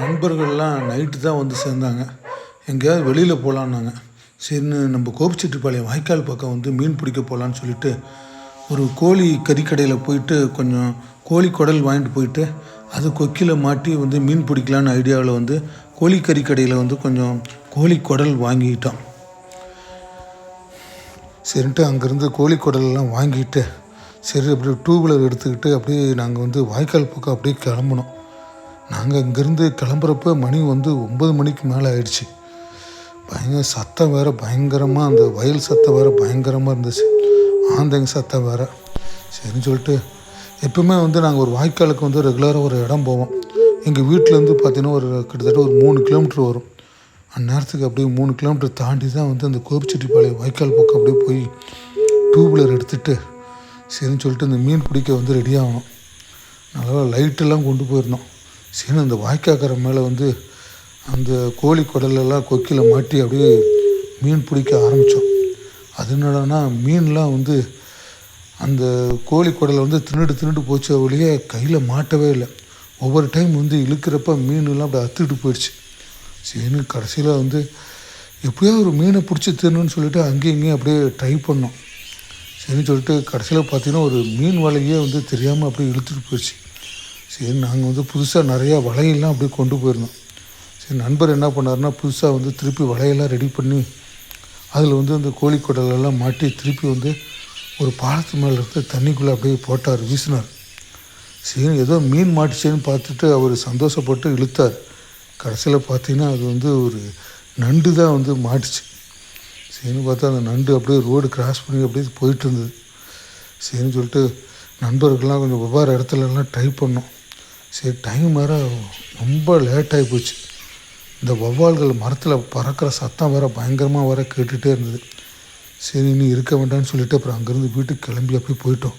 நண்பர்கள்லாம் நைட்டு தான் வந்து சேர்ந்தாங்க. எங்கேயாவது வெளியில் போகலான்னாங்க. சரின்னு நம்ம கோபிச்செட்டிப்பாளையம் வாய்க்கால் பக்கம் வந்து மீன் பிடிக்க போகலான்னு சொல்லிட்டு ஒரு கோழி கறிக்கடையில் போயிட்டு கொஞ்சம் கோழி குடல் வாங்கிட்டு போயிட்டு அது கொக்கியில் மாட்டி வந்து மீன் பிடிக்கலான்னு ஐடியாவில் வந்து கோழி கறிக்கடையில் வந்து கொஞ்சம் கோழி குடல் வாங்கிக்கிட்டோம். சரின்ட்டு அங்கேருந்து கோழி குடலெல்லாம் வாங்கிட்டு சரி அப்படியே டூ வீலர் எடுத்துக்கிட்டு அப்படியே நாங்கள் வந்து வாய்க்கால் பக்கம் அப்படியே கிளம்புனோம். நாங்கள் இங்கேருந்து கிளம்புறப்ப மணி வந்து 9 மணிக்கு மேலே ஆயிடுச்சு. பயங்கர சத்தம் வேறு பயங்கரமாக, அந்த வயல் சத்தம் வேறு பயங்கரமாக இருந்துச்சு, ஆந்தைங்க சத்தம் வேறு. சரின்னு சொல்லிட்டு எப்பவுமே வந்து நாங்கள் ஒரு வாய்க்காலுக்கு வந்து ரெகுலராக ஒரு இடம் போவோம். எங்கள் வீட்டிலேருந்து பார்த்தீங்கன்னா ஒரு கிட்டத்தட்ட ஒரு 3 கிலோமீட்டர் வரும். அந்நேரத்துக்கு அப்படியே 3 கிலோமீட்டர் தாண்டி தான் வந்து அந்த கோபிச்செட்டிப்பாளையம் வாய்க்கால் பக்கம் அப்படியே போய் டூ வீலர் எடுத்துகிட்டு சரின்னு சொல்லிட்டு இந்த மீன் பிடிக்க வந்து ரெடி ஆகணும். நல்லா லைட்டெல்லாம் கொண்டு போயிருந்தோம். சரி அந்த வாய்க்காக்கரை மேலே வந்து அந்த கோழி குடலெல்லாம் கொக்கியில் மாட்டி அப்படியே மீன் பிடிக்க ஆரம்பித்தோம். அது என்னடானா மீன்லாம் வந்து அந்த கோழி குடலை வந்து தின்னுட்டு போச்ச ஒழிய கையில் மாட்டவே இல்லை. ஒவ்வொரு டைம் வந்து இழுக்கிறப்ப மீன்லாம் அப்படியே அத்துக்கிட்டு போயிடுச்சு. சரின்னு கடைசியில் வந்து எப்படியாவது ஒரு மீனை பிடிச்சி தின்னுன்னு சொல்லிட்டு அங்கேயும் இங்கேயும் அப்படியே ட்ரை பண்ணோம். சரின்னு சொல்லிட்டு கடைசியில் பார்த்தீங்கன்னா ஒரு மீன் வலையே வந்து தெரியாமல் அப்படியே இழுத்துட்டு போயிடுச்சு. சரி நாங்கள் வந்து புதுசாக நிறையா வலையெல்லாம் அப்படியே கொண்டு போயிருந்தோம். சரி நண்பர் என்ன பண்ணாருன்னா புதுசாக வந்து திருப்பி வலையெல்லாம் ரெடி பண்ணி அதில் வந்து அந்த கோழி குடலெல்லாம் மாட்டி திருப்பி வந்து ஒரு பாலத்து மேலே இருந்து தண்ணிக்குள்ளே அப்படியே போட்டார், வீசினார். சரி ஏதோ மீன் மாட்டிச்சேன்னு பார்த்துட்டு அவர் சந்தோஷப்பட்டு இழுத்தார். கடைசியில் பார்த்தீங்கன்னா அது வந்து ஒரு நண்டு தான் வந்து மாட்டிச்சு. சரின்னு பார்த்தா அந்த நண்டு அப்படியே ரோடு கிராஸ் பண்ணி அப்படியே போயிட்டு இருந்தது. சரின்னு சொல்லிட்டு நண்பர்கள்லாம் கொஞ்சம் வெவ்வேறு இடத்துலலாம் ட்ரை பண்ணோம். சரி டைம் வேறு ரொம்ப லேட்டாகி போச்சு. இந்த வௌவால்கள் மரத்தில் பறக்கிற சத்தம் வேறு பயங்கரமாக வேறு கேட்டுகிட்டே இருந்தது. சரி நீ இருக்க வேண்டாம்னு சொல்லிவிட்டு அப்புறம் அங்கேருந்து வீட்டுக்கு கிளம்பி அப்படியே போயிட்டோம்.